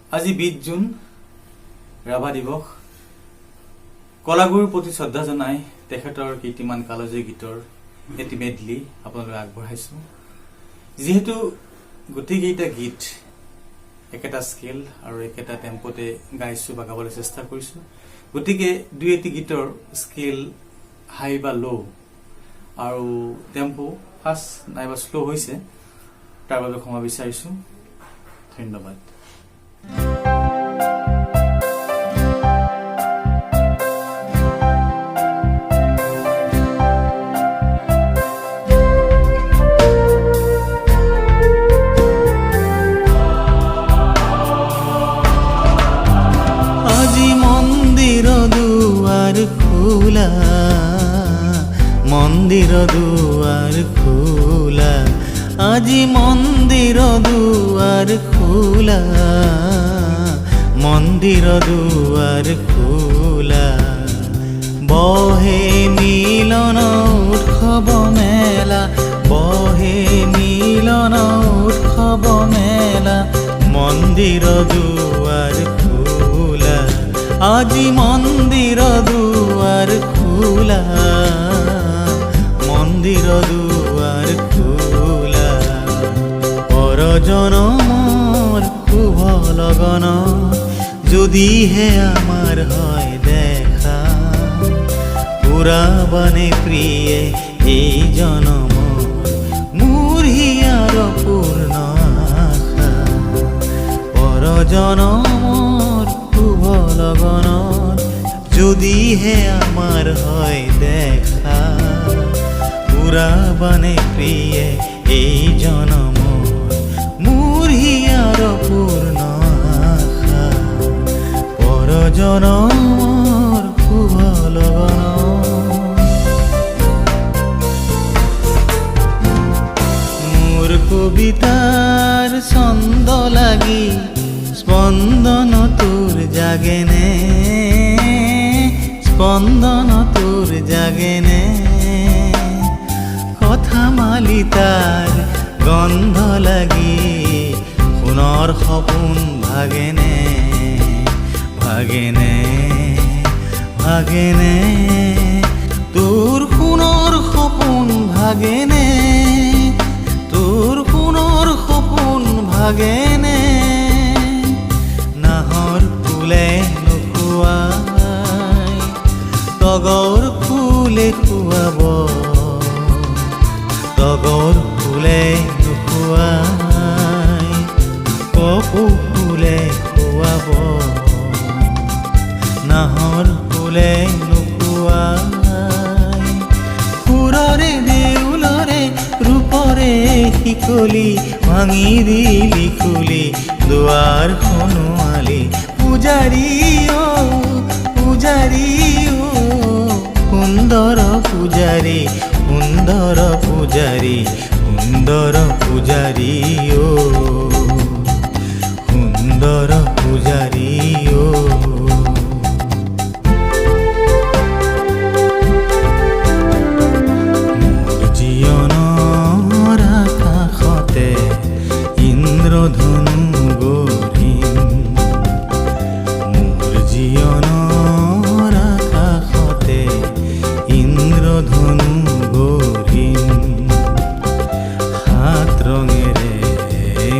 আজি 20 জুন ৰাভা দিৱস কলাগুৰুৰ প্ৰতি শ্ৰদ্ধা জনাই তেখেতৰ কীৰ্তিমান কালজয়ী গীতৰ এটি মেডলি আপোনালোক আগবঢ়াইছো যেহেতু গোটেইকেইটা গীত একেটা স্কেল আৰু একেটা টেম্পোতে গাইছো বা গাবলৈ চেষ্টা কৰিছো গতিকে দুই এটি গীতৰ স্কেল হাই বা লো আৰু টেম্পো ফাষ্ট নাইবা স্লো হৈছে তাৰ বাবে ক্ষমা বিচাৰিছো ধন্যবাদ মন্দিৰ দুয়াৰ খোলা আজি মন্দিৰ দুয়াৰ খোলা মন্দিৰ দুয়াৰ খোলা বহে মিলন উৎসৱ মেলা বহে মিলন উৎসৱ মেলা মন্দিৰ দুয়াৰ খোলা আজি মন্দিৰ দুয়াৰ খোলা মন্দিৰ দুয়াৰ খোলা পৰজনমৰ শুভ লগন যদিহে আমাৰ হয় দেখা পুৰাবানে প্ৰিয়ে এই জনমৰ মোৰ হিয়াৰ পূৰ্ণ আশা পৰজনমৰ শুভ লগন যদিহে আমাৰ হয় দেখা পুৰাবানে প্ৰিয়ে এই জনমৰ মোৰ হিয়াৰ পূৰ্ণ আশা পৰজনমৰ শুভ লগন মোৰ কবিতাৰ ছন্দ লাগি স্পন্দন তোৰ জাগেনে স্পন্দন তোৰ জাগেনে কথা মালি তাৰ গন্ধ লাগি সোণৰ সপোন ভাগেনে ভাগেনে ভাগেনে তোৰ সোণৰ সপোন ভাগেনে তোৰ সোণৰ সপোন ভাগেনে নাহৰ ফুলে নোখোৱাই তগৰ ফুলে খুৱাব তগৰ ফুলে নোখোৱাই কপৌ ফুলে খুৱাব নাহৰ ফুলে নোখোৱাই সুৰৰে দেউলৰে ৰূপৰে শিকলি ভাঙি দিলি খুলি দুৱাৰ খনুৱালি পূজাৰী পূজাৰী সুন্দৰ পূজাৰী সুন্দৰ পূজাৰী সুন্দৰ পূজাৰী সুন্দৰ পূজাৰী মোৰ জীৱনৰ আকাশতে ইন্দ্ৰধনু গঢ়িম মোৰ জীৱনৰ আকাশতে ইন্দ্ৰধনু গঢ়িম হাত ৰঙেৰে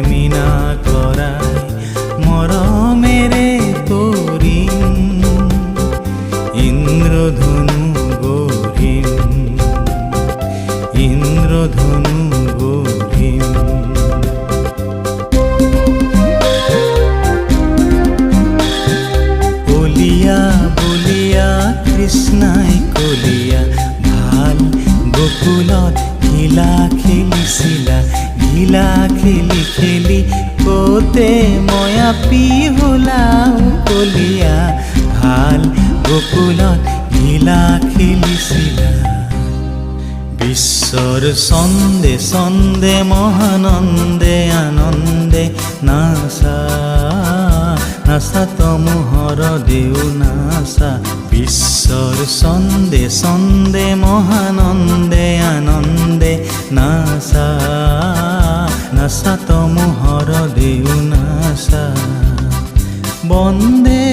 মীনা কৰাই মৰমেৰে তৰিম ইন্দ্ৰধনু গঢ়িম ইন্দ্ৰধনু গঢ়িম কলিয়া বলিয়া কৃষ্ণাই কলিয়া ভাল গোকুলত ঘিলা খেলিছিলা ঘিলা খেলি খেলি কতে ময়া পিহুলা কলিয়া ভাল গোকুলত ঘিলা খেলিছিলা বিশ্বর ছন্দে ছন্দে মহানন্দে আনন্দে নাচা নাচা তমোহৰ দেউ নাচা বিশ্বৰ ছন্দে ছন্দে মহানন্দে আনন্দে নাচা নাচা তমোহৰ দেউ নাচা বন্দে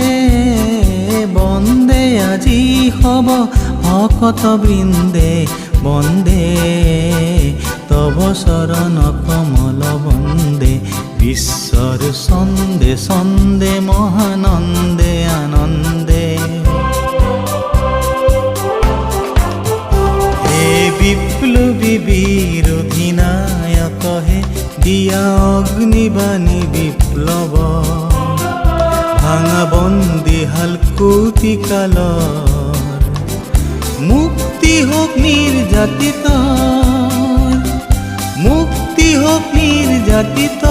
বন্দে আজি হব ভকত বৃন্দে বন্দে তব চরণ কমল বন্দে বিশ্বর ছন্দে ছন্দে মহানন্দে আনন্দে হে বিপ্লবী বিৰোধী নায়ক হে দিয়া অগ্নিবাণী বিপ্লৱ ভাঙা বন্দী হাল কোটি কালৰ মুক্তি হোক নিৰ্যাতিত মুক্তি হোক নিৰ্যাতিত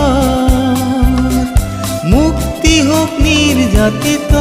মুক্তি হোক নিৰ্যাতিত